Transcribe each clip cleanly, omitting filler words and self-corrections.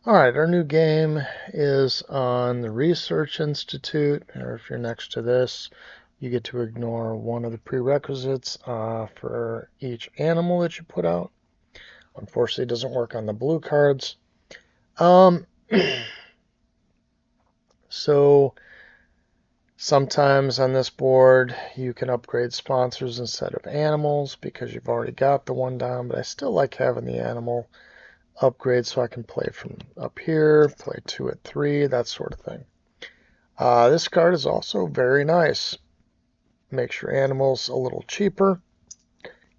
Alright, our new game is on the Research Institute, or if you're next to this, you get to ignore one of the prerequisites for each animal that you put out. Unfortunately, it doesn't work on the blue cards. Um, so sometimes on this board you can upgrade sponsors instead of animals because you've already got the one down, but I still like having the animal upgrade so I can play from up here, play 2 at 3, that sort of thing. This card is also very nice. Makes your animals a little cheaper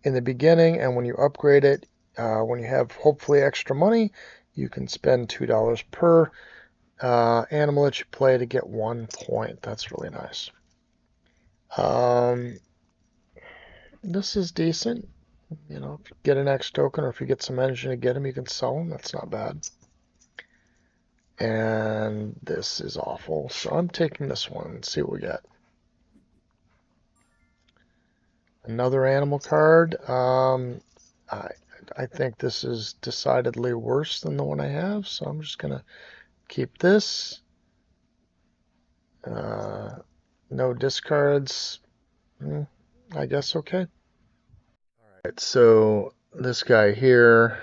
in the beginning, and when you upgrade it, when you have hopefully extra money, you can spend $2 per animal that you play to get 1 point. That's really nice. This is decent. You know, if you get an X token or if you get some energy to get them, you can sell them. That's not bad. And this is awful. So I'm taking this one and see what we get. Another animal card. I think this is decidedly worse than the one I have, so I'm just going to keep this. No discards. I guess okay. Alright, so this guy here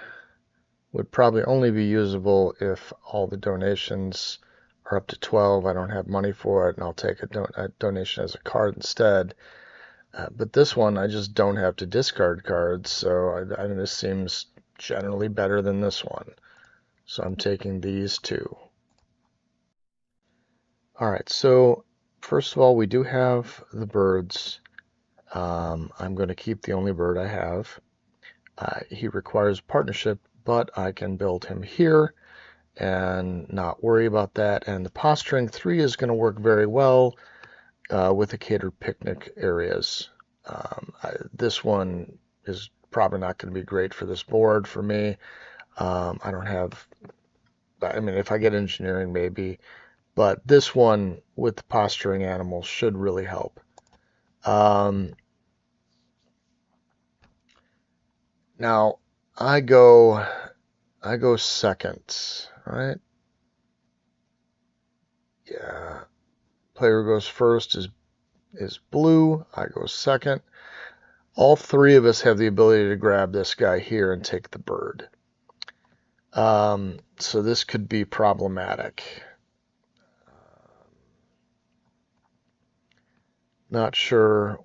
would probably only be usable if all the donations are up to 12. I don't have money for it, and I'll take a donation as a card instead. But this one, I just don't have to discard cards, so I mean, this seems generally better than this one. So I'm taking these two. All right, so first of all, we do have the birds. I'm going to keep the only bird I have. He requires partnership, but I can build him here and not worry about that. And the posturing 3 is going to work very well with the catered picnic areas. This one is probably not going to be great for this board for me. I don't have, I mean, if I get engineering, maybe, but this one with the posturing animals should really help. Now I go second, right? Yeah. Player goes first is blue. I go second. All three of us have the ability to grab this guy here and take the bird. So this could be problematic. Not sure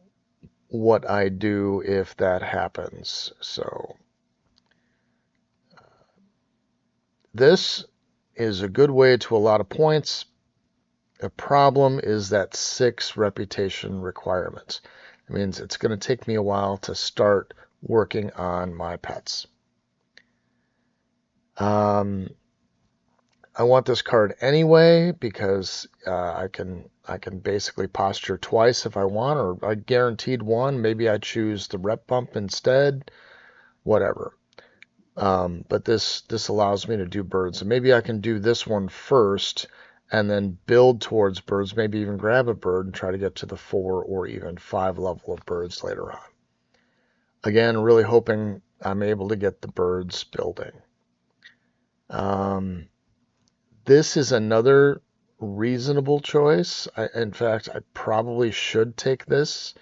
what I do if that happens. So this is a good way to a lot of points. The problem is that 6 reputation requirements. It means it's going to take me a while to start working on my pets. I want this card anyway because I can basically posture twice if I want, or I guaranteed one. Maybe I choose the rep bump instead. Whatever. But this allows me to do birds, and maybe I can do this one first and then build towards birds. Maybe even grab a bird and try to get to the 4 or even 5 level of birds later on. Again, really hoping I'm able to get the birds building. This is another reasonable choice. In fact, I probably should take this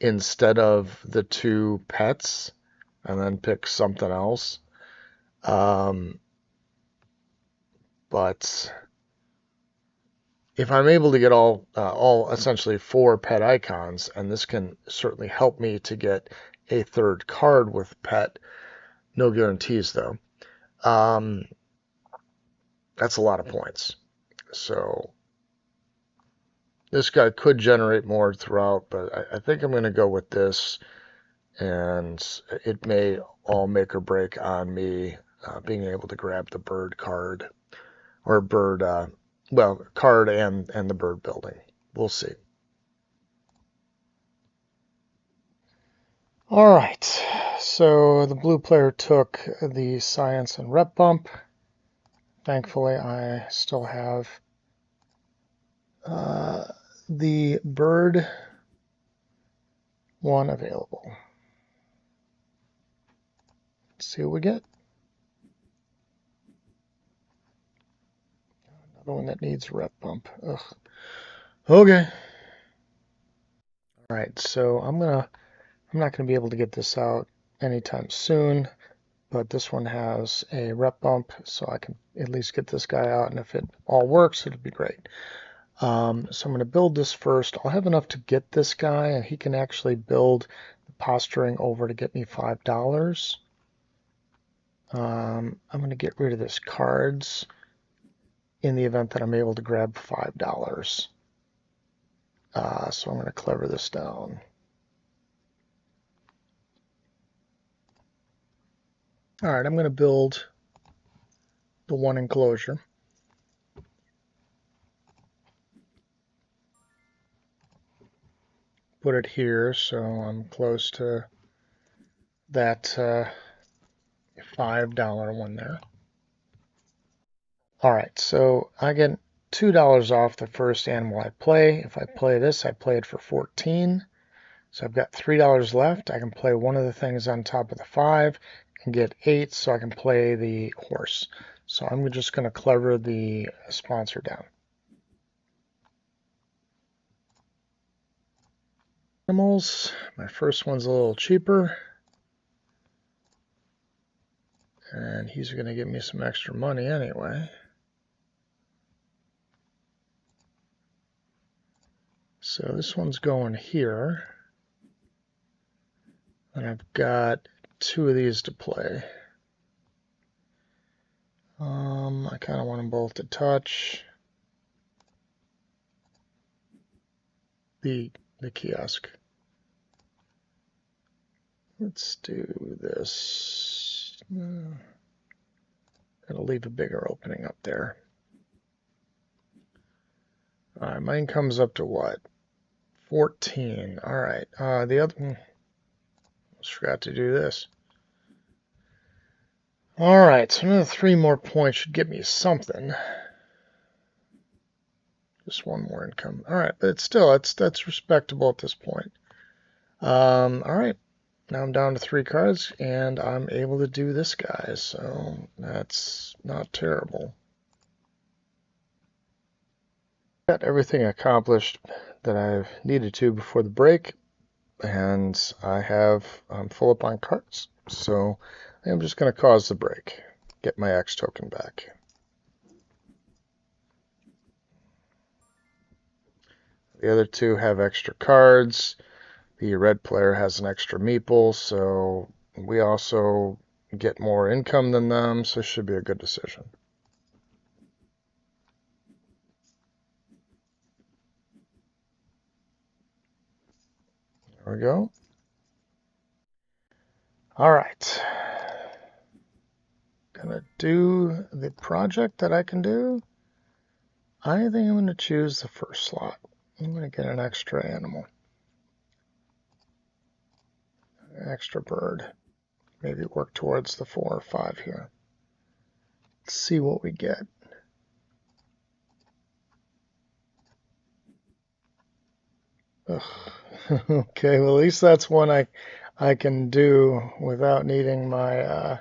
instead of the 2 pets and then pick something else. But if I'm able to get all essentially 4 pet icons, and this can certainly help me to get a 3rd card with pet, no guarantees though. That's a lot of points. So this guy could generate more throughout, but I think I'm going to go with this, and it may all make or break on me being able to grab the bird card, or bird, well, card and the bird building. We'll see. All right, so the blue player took the science and rep bump. Thankfully, I still have the bird one available. Let's see what we get. Another one that needs rep bump. Ugh. Okay. All right, so I'm not gonna be able to get this out anytime soon, but this one has a rep bump, so I can at least get this guy out, and if it all works, it'll be great. So I'm going to build this first. I'll have enough to get this guy, and he can actually build the posturing over to get me $5. I'm going to get rid of this cards in the event that I'm able to grab $5. So I'm going to clever this down. All right, I'm going to build the one enclosure. Put it here so I'm close to that $5 one there. All right, so I get $2 off the first animal I play. If I play this, I play it for 14. So I've got $3 left. I can play one of the things on top of the 5 and get 8 so I can play the horse. So I'm just going to clever the sponsor down. Animals. My first one's a little cheaper. And he's going to give me some extra money anyway. So this one's going here. And I've got 2 of these to play. I kind of want them both to touch the kiosk. Let's do this. It'll leave a bigger opening up there. All right, mine comes up to what? 14. All right. The other, almost forgot to do this. All right, so another 3 more points should get me something. Just 1 more income. All right, but it's still that's respectable at this point. All right, now I'm down to 3 cards, and I'm able to do this guy, so that's not terrible. Got everything accomplished that I've needed to before the break, and I'm full up on cards, so I'm just going to cause the break, get my X token back. The other 2 have extra cards. The red player has an extra meeple, so we also get more income than them, so it should be a good decision. There we go. All right. Gonna do the project that I can do. I think I'm going to choose the first slot. I'm going to get an extra animal. An extra bird. Maybe work towards the 4 or 5 here. Let's see what we get. Ugh. Okay, well at least that's one I can do without needing my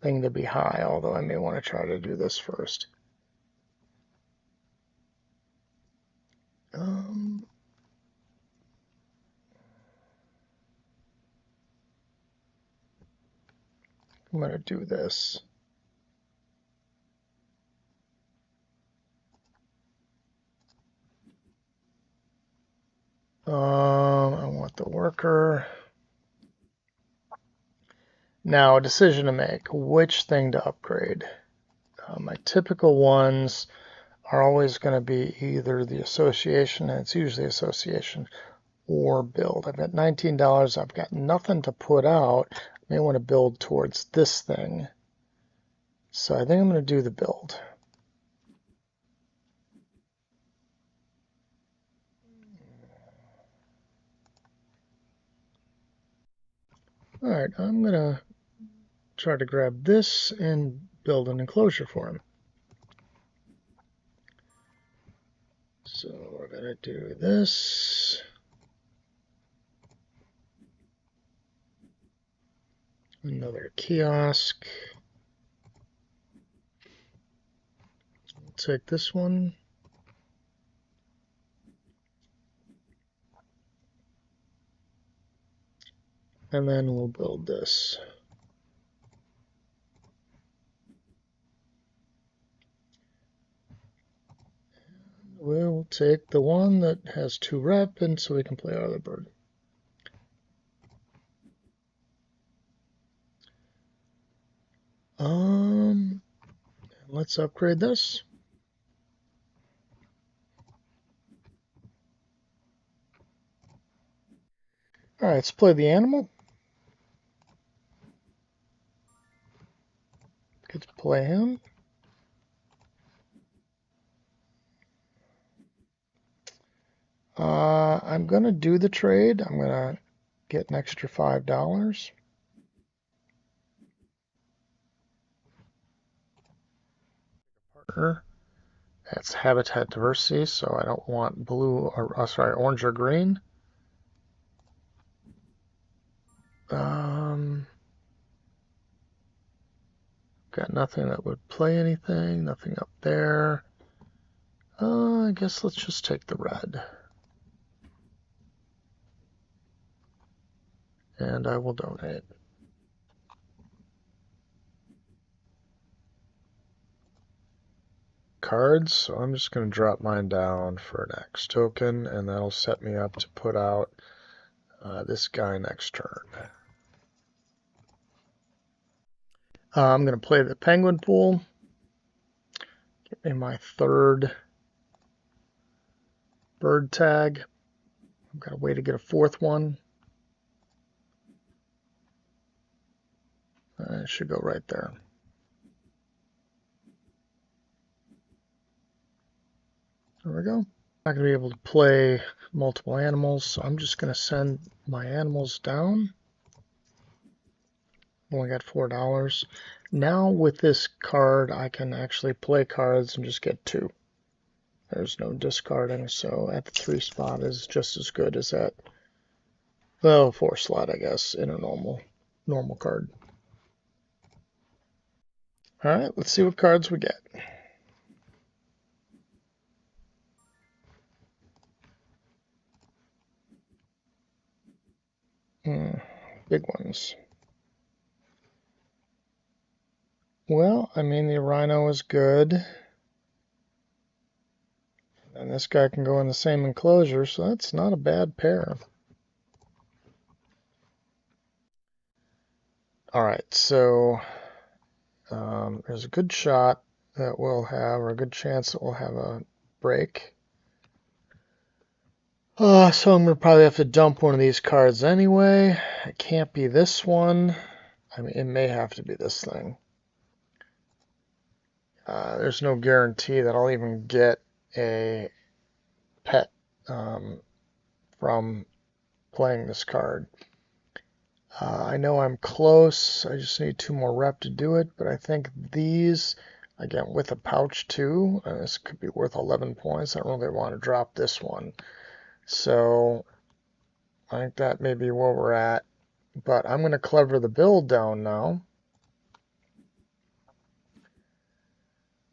thing to be high, although I may want to try to do this first. I'm going to do this. I want the worker. Now, a decision to make. Which thing to upgrade? My typical ones are always going to be either the association, and it's usually association, or build. I've got $19. I've got nothing to put out. I may want to build towards this thing. So I think I'm going to do the build. All right, I'm going to try to grab this and build an enclosure for him. So we're going to do this. Another kiosk. take this one. And then we'll build this. We'll take the one that has 2 rep, and so we can play our other bird. Let's upgrade this. All right, let's play the animal. Get to play him. I'm going to do the trade. I'm going to get an extra $5. Partner. That's habitat diversity, so I don't want blue or orange or green. Got nothing that would play anything, nothing up there. I guess let's just take the red. And I will donate. Cards, so I'm just going to drop mine down for an X token, and that'll set me up to put out this guy next turn. I'm going to play the penguin pool. Get me my 3rd bird tag. I've got a way to get a 4th one. It should go right there. There we go. Not going to be able to play multiple animals, so I'm just going to send my animals down. Only got $4. Now with this card, I can actually play cards and just get 2. There's no discarding, so at the 3 spot is just as good as at, well, 4 slot, I guess, in a normal card. All right, let's see what cards we get. Big ones. Well, I mean, the rhino is good. And this guy can go in the same enclosure, so that's not a bad pair. All right, so there's a good shot that we'll have, or a good chance that we'll have a break. So I'm going to probably have to dump one of these cards anyway. It can't be this one. I mean, it may have to be this thing. There's no guarantee that I'll even get a pet from playing this card. I know I'm close. I just need 2 more rep to do it, but I think these, again, with a pouch too, this could be worth 11 points. I don't really want to drop this one. So I think that may be where we're at. But I'm going to clever the build down now.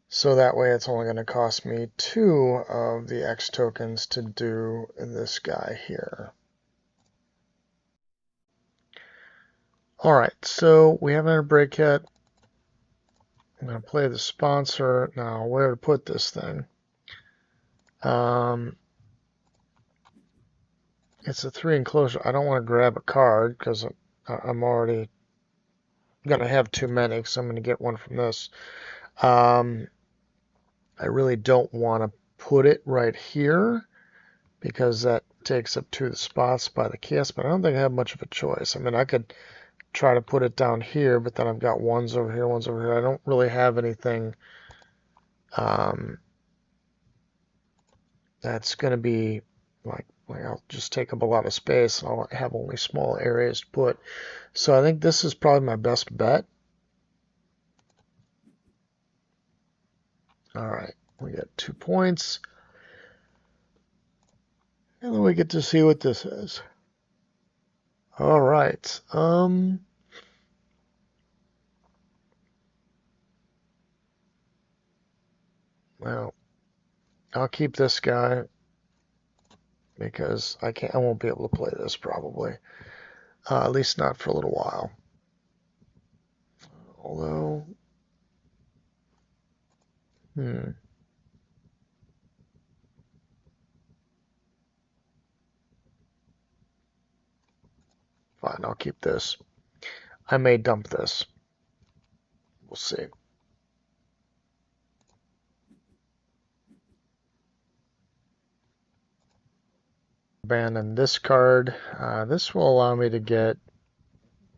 So that way it's only going to cost me 2 of the X tokens to do this guy here. Alright, so we haven't had a break yet. I'm going to play the sponsor. Now, where to put this thing? It's a 3 enclosure. I don't want to grab a card because I'm already going to have too many, because I'm going to get one from this. I really don't want to put it right here because that takes up 2 of the spots by the cast, but I don't think I have much of a choice. I mean, I could try to put it down here, but then I've got ones over here, ones over here. I don't really have anything that's going to be like I'll just take up a lot of space. I'll have only small areas to put. So I think this is probably my best bet. All right, we get 2 points. And then we get to see what this is. All right. Well, I'll keep this guy because I won't be able to play this probably. At least not for a little while. Although, fine, I'll keep this. I may dump this. We'll see. Abandon this card. This will allow me to get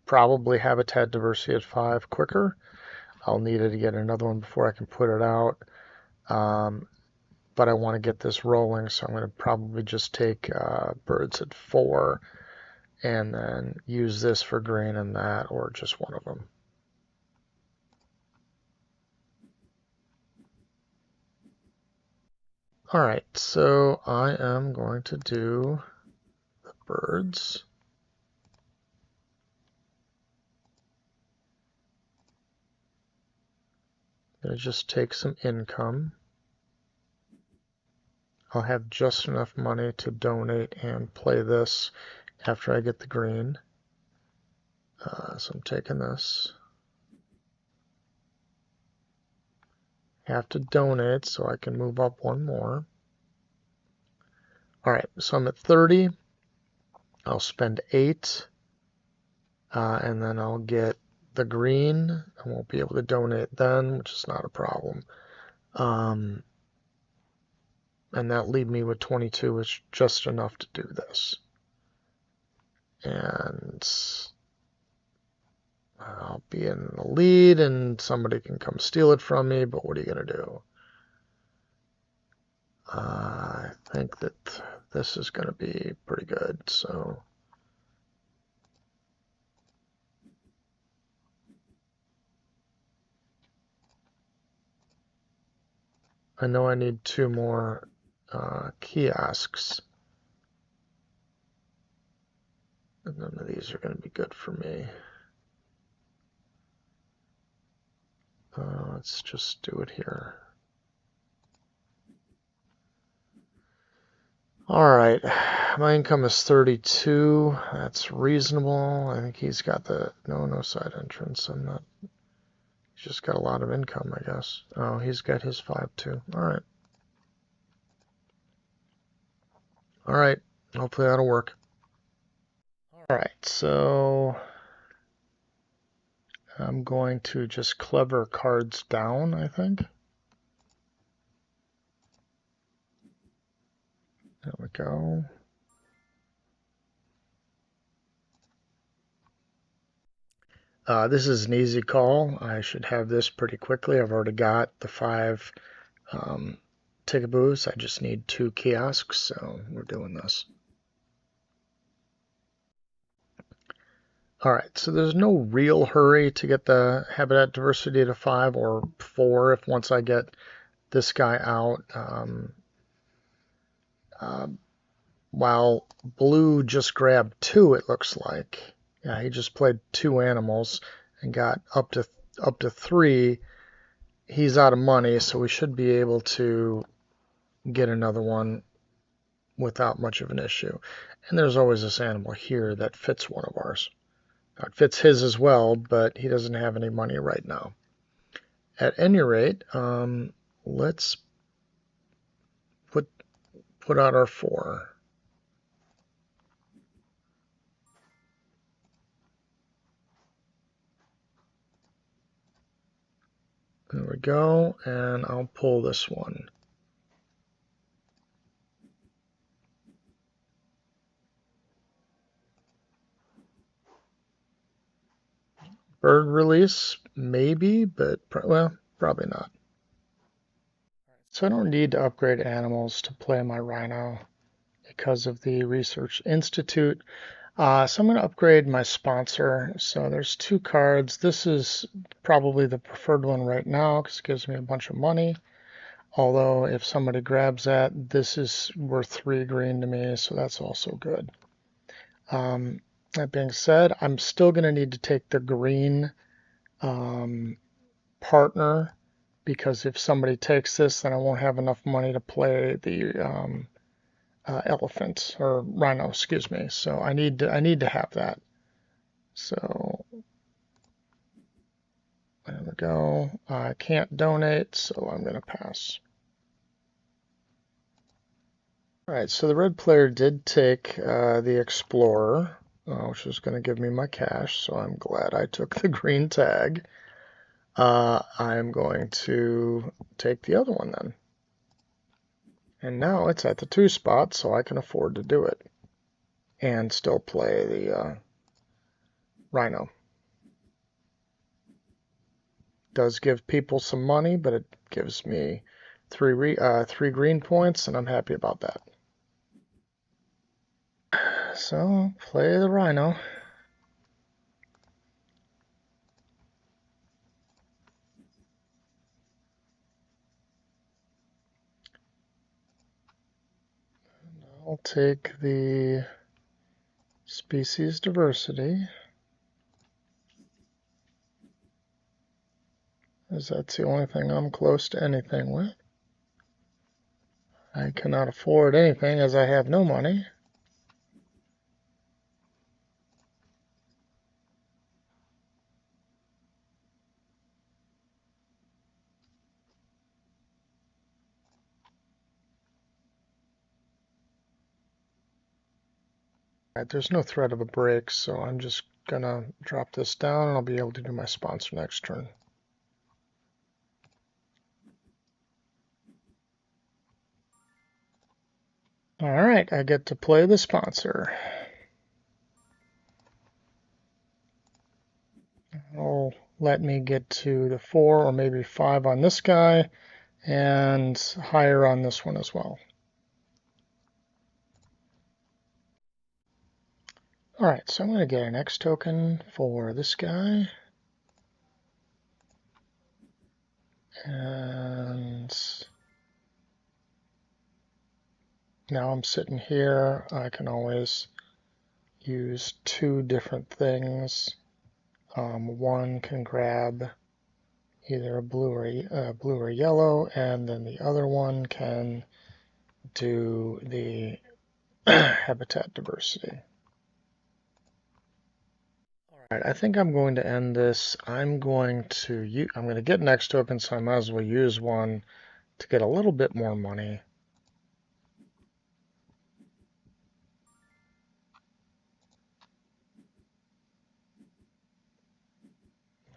probably Habitat Diversity at 5 quicker. I'll need it to get another one before I can put it out. But I want to get this rolling, so I'm going to probably just take birds at 4 and then use this for green and that, or just one of them. All right, so I am going to do the birds. I'm going to just take some income. I'll have just enough money to donate and play this after I get the green. So I'm taking this. Have to donate so I can move up one more. All right, so I'm at 30. I'll spend 8, and then I'll get the green. I won't be able to donate then, which is not a problem. And that leave me with 22, which is just enough to do this. And I'll be in the lead, and somebody can come steal it from me, but what are you going to do? I think that this is going to be pretty good, so... I know I need 2 more kiosks. And none of these are going to be good for me. Let's just do it here. All right, my income is 32. That's reasonable. I think he's got the no side entrance. He's just got a lot of income, I guess. Oh, he's got his 5 too. All right. All right, hopefully that'll work. All right, so I'm going to just clever cards down, I think. There we go. This is an easy call. I should have this pretty quickly. I've already got the 5 Tigaboos. I just need 2 kiosks, so we're doing this. All right, so there's no real hurry to get the habitat diversity to 5 or 4 if once I get this guy out. While blue just grabbed 2, it looks like. Yeah, he just played 2 animals and got up to 3. He's out of money, so we should be able to get another one without much of an issue. And there's always this animal here that fits one of ours. Now, it fits his as well, but he doesn't have any money right now. At any rate, let's put out our 4. There we go, and I'll pull this one. Bird release, maybe, but well, probably not. So I don't need to upgrade animals to play my rhino because of the Research Institute. So I'm going to upgrade my sponsor. So there's 2 cards. This is probably the preferred one right now because it gives me a bunch of money. Although if somebody grabs that, this is worth 3 green to me, so that's also good. That being said, I'm still going to need to take the green partner because if somebody takes this, then I won't have enough money to play the elephant or rhino, excuse me. So I need to have that. So there we go. I can't donate, so I'm going to pass. All right, so the red player did take the explorer, which was going to give me my cash, so I'm glad I took the green tag. I'm going to take the other one then. And now it's at the 2 spot, so I can afford to do it and still play the rhino. Does give people some money, but it gives me three green points, and I'm happy about that. So play the rhino. I'll take the species diversity, as that's the only thing I'm close to anything with. I cannot afford anything as I have no money. Right, there's no threat of a break, so I'm just gonna drop this down and I'll be able to do my sponsor next turn. Alright, I get to play the sponsor. It'll let me get to the 4 or maybe 5 on this guy and higher on this one as well. Alright, so I'm going to get an X token for this guy. And now I'm sitting here. I can always use 2 different things. One can grab either a blue or yellow, and then the other one can do the habitat diversity. All right, I think I'm going to end this. I'm going to get an X token, so I might as well use one to get a little bit more money.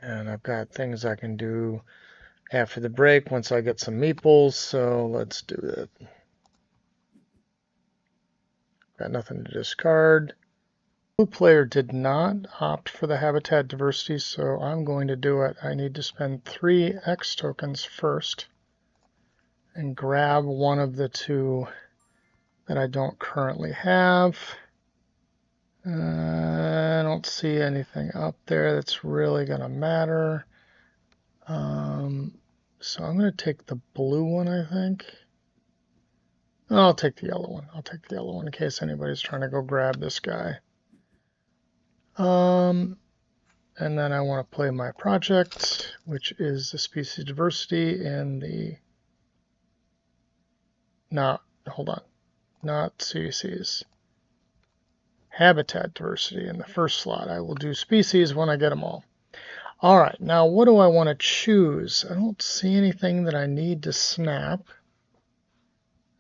And I've got things I can do after the break once I get some meeples, so let's do it. Got nothing to discard. Blue player did not opt for the habitat diversity, so I'm going to do it. I need to spend 3 X tokens first and grab one of the 2 that I don't currently have. I don't see anything up there that's really going to matter. So I'm going to take the blue one, I think. I'll take the yellow one. I'll take the yellow one in case anybody's trying to go grab this guy. And then I want to play my project, which is the species diversity in the not species. Habitat diversity in the first slot. I will do species when I get them all. All right, now what do I want to choose? I don't see anything that I need to snap.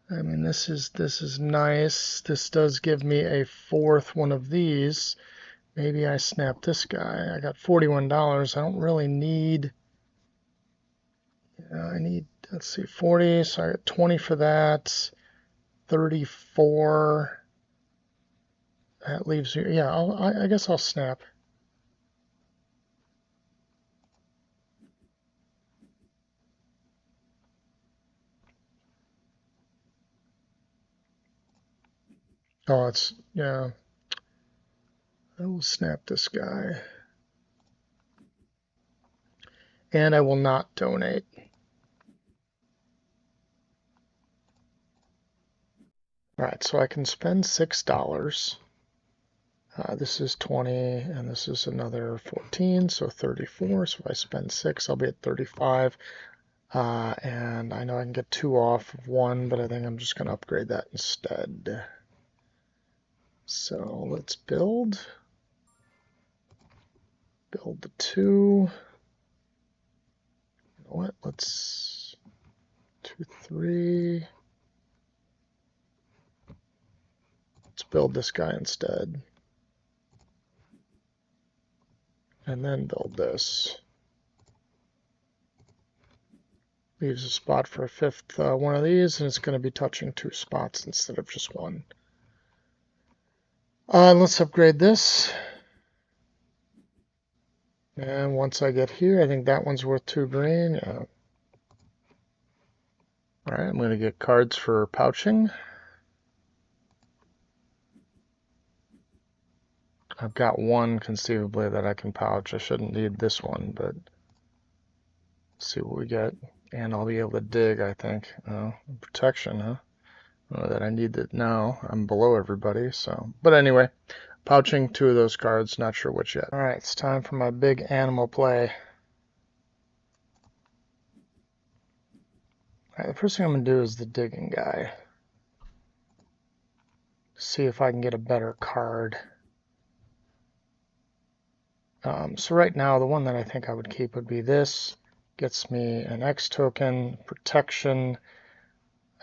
I mean, this is nice. This does give me a 4th one of these. Maybe I snap this guy. I got $41. I don't really need. I need, let's see, 40. So I got 20 for that. 34. That leaves you. Yeah, I guess I'll snap. Oh, it's, yeah. I will snap this guy. And I will not donate. All right, so I can spend $6. This is 20, and this is another 14, so 34. So if I spend 6, I'll be at 35. And I know I can get 2 off of 1, but I think I'm just going to upgrade that instead. So let's build the 2. You know what? Let's 2, 3. Let's build this guy instead. And then build this. Leaves a spot for a 5th one of these, and it's going to be touching 2 spots instead of just 1. Let's upgrade this. And once I get here, I think that one's worth 2 green. Yeah. All right, I'm going to get cards for pouching. I've got 1 conceivably that I can pouch. I shouldn't need this one, but let's see what we get. And I'll be able to dig, I think. Oh, protection, huh? Oh, that I need that now. I'm below everybody, so. But anyway, pouching 2 of those cards, not sure which yet. All right, it's time for my big animal play. All right, the first thing I'm going to do is the digging guy. See if I can get a better card. So right now, the one that I think I would keep would be this. Gets me an X token, protection.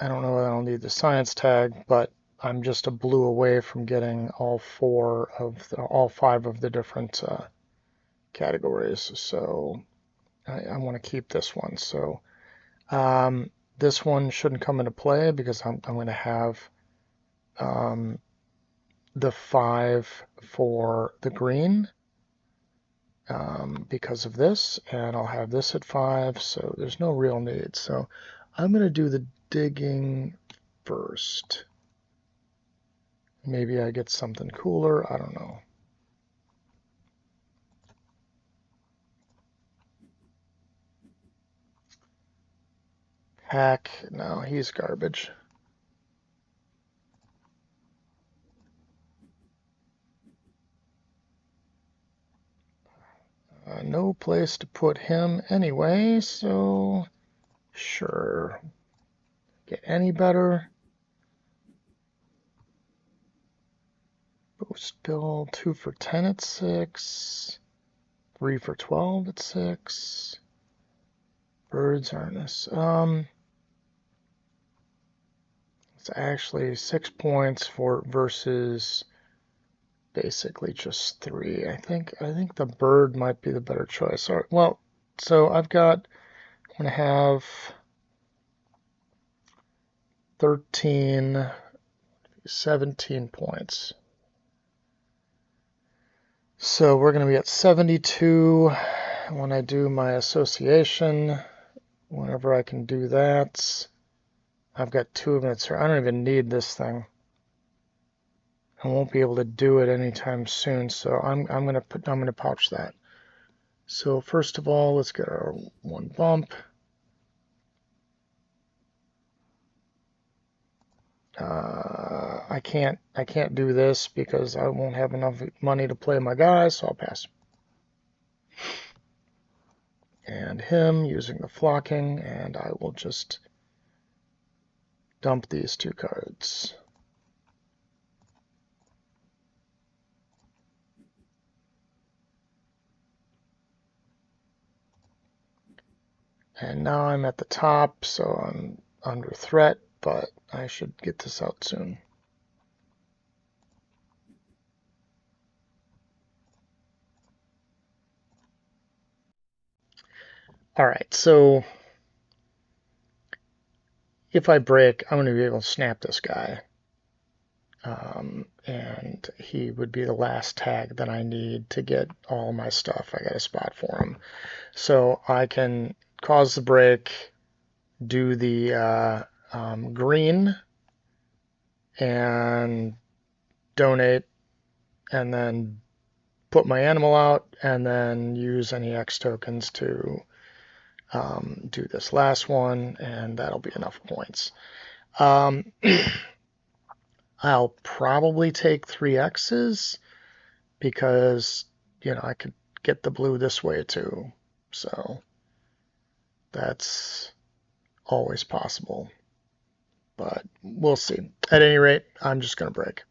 I don't know whether I'll need the science tag, but I'm just a blue away from getting all 5 of the different categories. So I want to keep this one. So this one shouldn't come into play because I'm going to have the 5 for the green. Because of this, and I'll have this at 5, so there's no real need. So I'm going to do the digging first. Maybe I get something cooler, I don't know. Hack, no, he's garbage. No place to put him anyway, so sure. Get any better? Boost bill 2 for 10 at 6. 3 for 12 at 6. Birds harness. It's actually 6 points for versus basically just 3. I think the bird might be the better choice. All right, well, so I'm gonna have 13, 17 points. So we're gonna be at 72 when I do my association. Whenever I can do that, I've got 2 minutes here. I don't even need this thing. I won't be able to do it anytime soon, so I'm gonna pouch that. So first of all, let's get our 1 bump. I can't do this because I won't have enough money to play my guys, so I'll pass. And him using the flocking, and I will just dump these 2 cards. And now I'm at the top, so I'm under threat, but I should get this out soon. All right, so if I break, I'm going to be able to snap this guy. And he would be the last tag that I need to get all my stuff. I got a spot for him. So I can cause the break, do the green, and donate, and then put my animal out, and then use any X tokens to do this last one, and that'll be enough points. I'll probably take 3 X's because, I could get the blue this way too. So that's always possible. But we'll see. At any rate, I'm just going to break.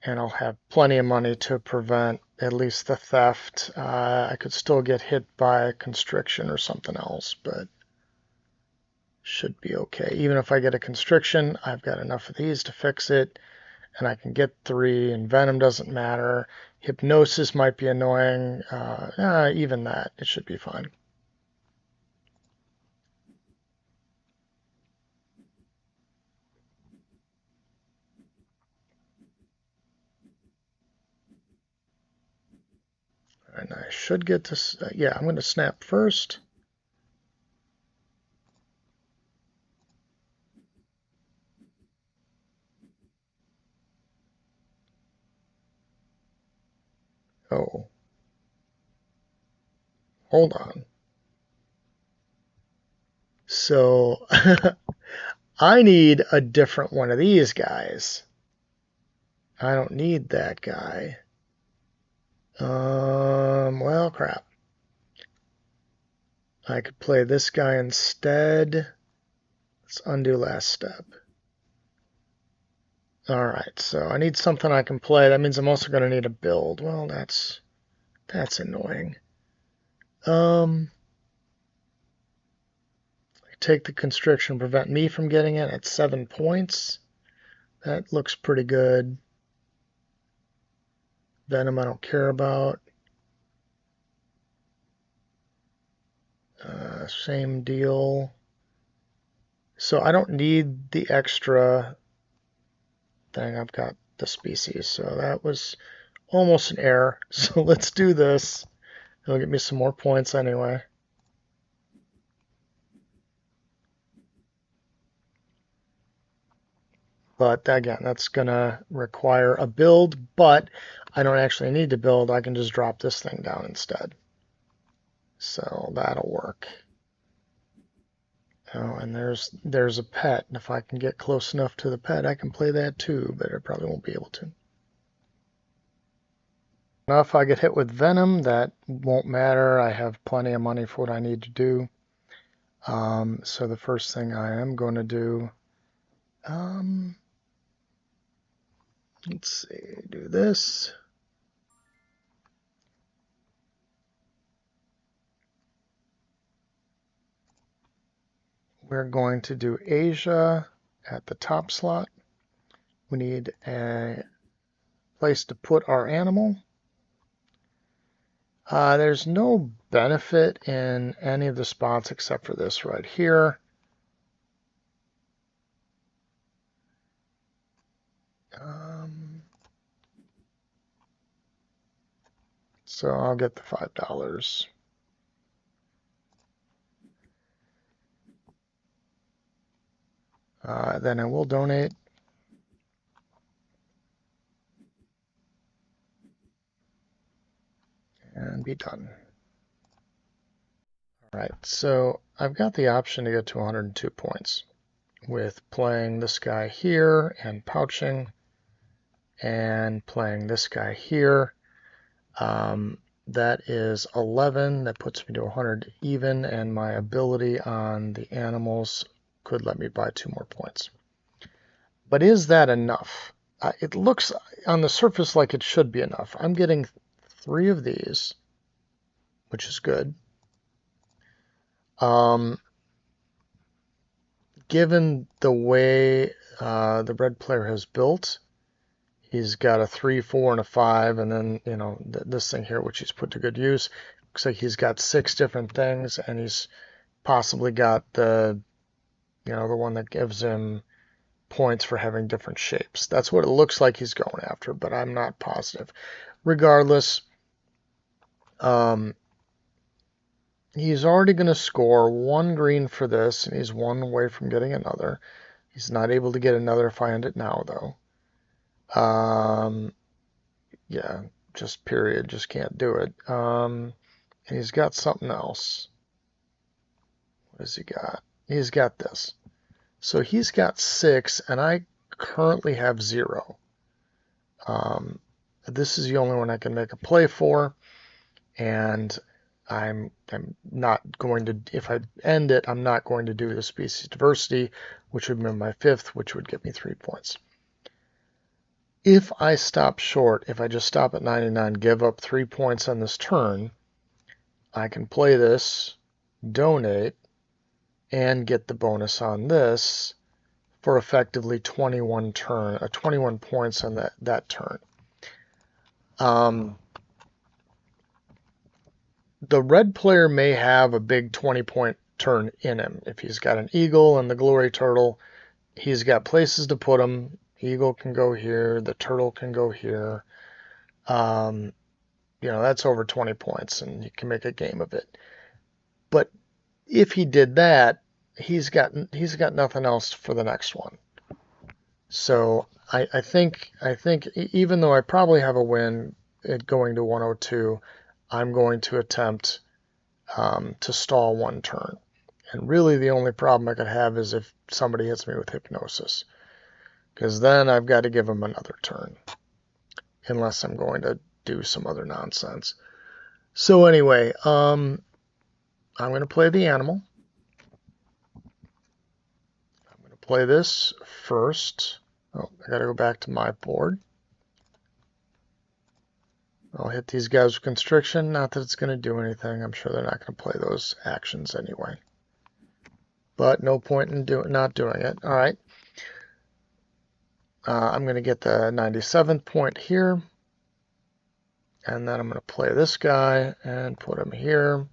And I'll have plenty of money to prevent at least the theft. I could still get hit by constriction or something else, but should be okay. Even if I get a constriction, I've got enough of these to fix it, and I can get 3, and venom doesn't matter. Hypnosis might be annoying. Even that, it should be fine. And I should get to, yeah, I'm going to snap first. Oh, hold on. So I need a different one of these guys. I don't need that guy. Well, crap. I could play this guy instead. Let's undo last step. Alright, so I need something I can play. That means I'm also going to need a build. Well, that's annoying. Take the constriction, prevent me from getting it at 7 points. That looks pretty good. Venom I don't care about. Same deal. So I don't need the extra thing. I've got the species. So that was almost an error. So let's do this. It'll get me some more points anyway. But again, that's going to require a build, but I don't actually need to build. I can just drop this thing down instead. So that'll work. Oh, and there's a pet. And if I can get close enough to the pet, I can play that too, but I probably won't be able to. Now, if I get hit with venom, that won't matter. I have plenty of money for what I need to do. So the first thing I am going to do, let's see, do this. We're going to do Asia at the top slot. We need a place to put our animal. There's no benefit in any of the spots except for this right here. So I'll get the $5. Then I will donate. And be done. All right, so I've got the option to get to 102 points with playing this guy here and pouching and playing this guy here. That is 11. That puts me to 100 even, and my ability on the animals could let me buy 2 more points. But is that enough? It looks on the surface like it should be enough. I'm getting 3 of these, which is good. Given the way the red player has built, he's got a 3, 4, and a 5, and then, you know, this thing here, which he's put to good use. Looks like he's got 6 different things, and he's possibly got the, you know, the one that gives him points for having different shapes. That's what it looks like he's going after, but I'm not positive. Regardless, he's already going to score 1 green for this, and he's 1 away from getting another. He's not able to get another if I end it now, though. Yeah, just period, just can't do it. And he's got something else. What has he got? He's got this. So he's got 6, and I currently have 0. This is the only one I can make a play for. and I'm not going to, if I end it, I'm not going to do the species diversity, which would be my 5th, which would get me 3 points. If I stop short, if I just stop at 99, give up 3 points on this turn, I can play this, donate, and get the bonus on this for effectively 21 points on that turn. The red player may have a big 20-point turn in him. If he's got an eagle and the glory turtle, he's got places to put them. Eagle can go here, the turtle can go here. That's over 20 points, and you can make a game of it. But if he did that, he's got nothing else for the next one. So I think even though I probably have a win at going to 102, I'm going to attempt to stall one turn. And really the only problem I could have is if somebody hits me with hypnosis, because then I've got to give them another turn, unless I'm going to do some other nonsense. So anyway, I'm going to play the animal. I'm going to play this first. Oh, I got to go back to my board. I'll hit these guys with constriction. Not that it's going to do anything. I'm sure they're not going to play those actions anyway. But no point in not doing it. All right. I'm going to get the 97th point here. And then I'm going to play this guy and put him here.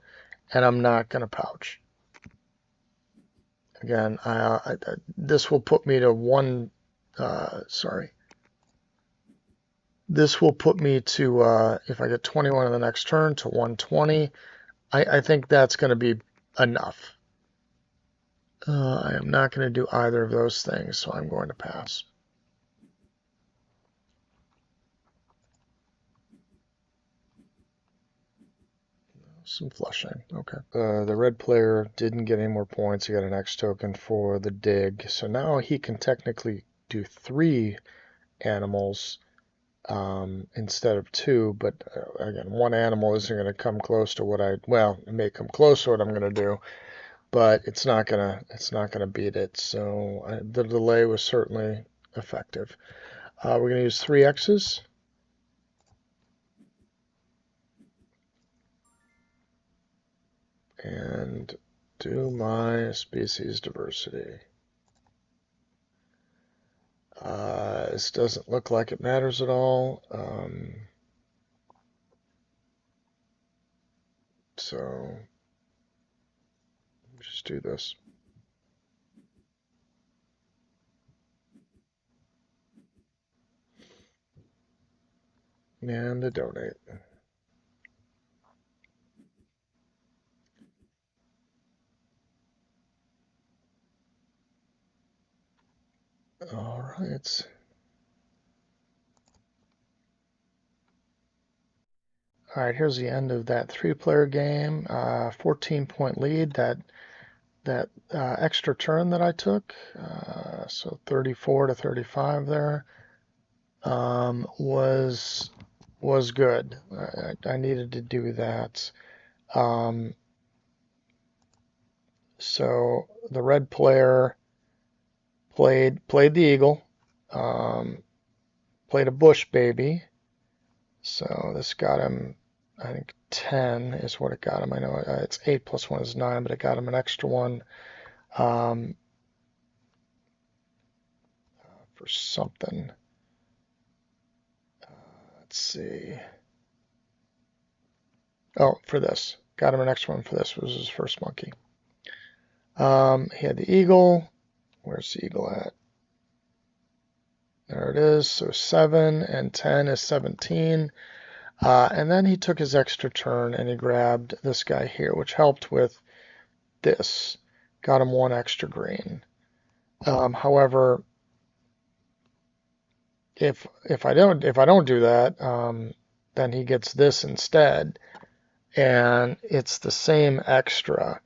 And I'm not going to pouch. Again, this will put me to one. This will put me to, if I get 21 in the next turn, to 120. I think that's going to be enough. I am not going to do either of those things, so I'm going to pass. Some flushing. Okay. The red player didn't get any more points. He got an X token for the dig. So now he can technically do 3 animals instead of 2. But again, 1 animal isn't going to come close to what it may come close to what I'm going to do, but it's not gonna beat it. So the delay was certainly effective. We're going to use 3 X's. And do my species diversity. This doesn't look like it matters at all. So just do this. And a donate. All right. All right, here's the end of that 3-player game. 14-point lead. That extra turn that I took, so 34 to 35 there, was good. I needed to do that. So the red player played the eagle, played a bush baby. So this got him, I think 10 is what it got him. I know it's 8 plus 1 is 9, but it got him an extra one for something. Let's see. Oh, for this. Got him an extra one for this. It was his first monkey. He had the eagle. Where's the eagle at? There it is. So 7 and 10 is 17. And then he took his extra turn and he grabbed this guy here, which helped with this. Got him 1 extra green. However, if I don't do that, then he gets this instead, and it's the same extra.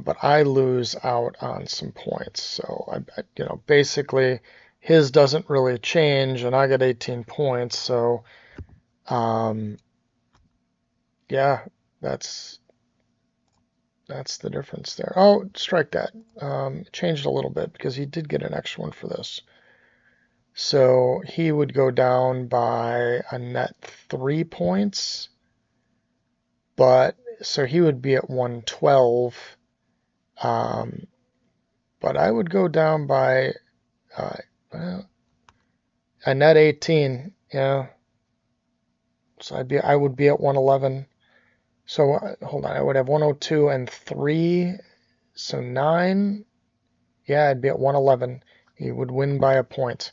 But I lose out on some points. So basically his doesn't really change, and I get 18 points. So yeah, that's that's the difference there. Oh, strike that. Changed a little bit because he did get an extra one for this. So he would go down by a net 3 points, but so he would be at 112. Um, but I would go down by uh, a net 18. Yeah, so I would be at 111. So hold on, I would have 102 and 3, so 9. Yeah, I'd be at 111. He would win by a point.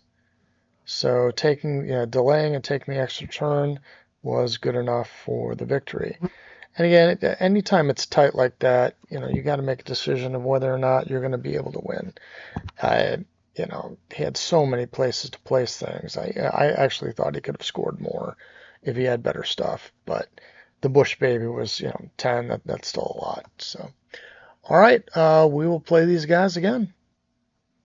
So taking, delaying and taking the extra turn was good enough for the victory. And again, anytime it's tight like that, you got to make a decision of whether or not you're going to be able to win. I, he had so many places to place things. I actually thought he could have scored more if he had better stuff. But the Bush Baby was, 10. That's still a lot. So, all right, we will play these guys again.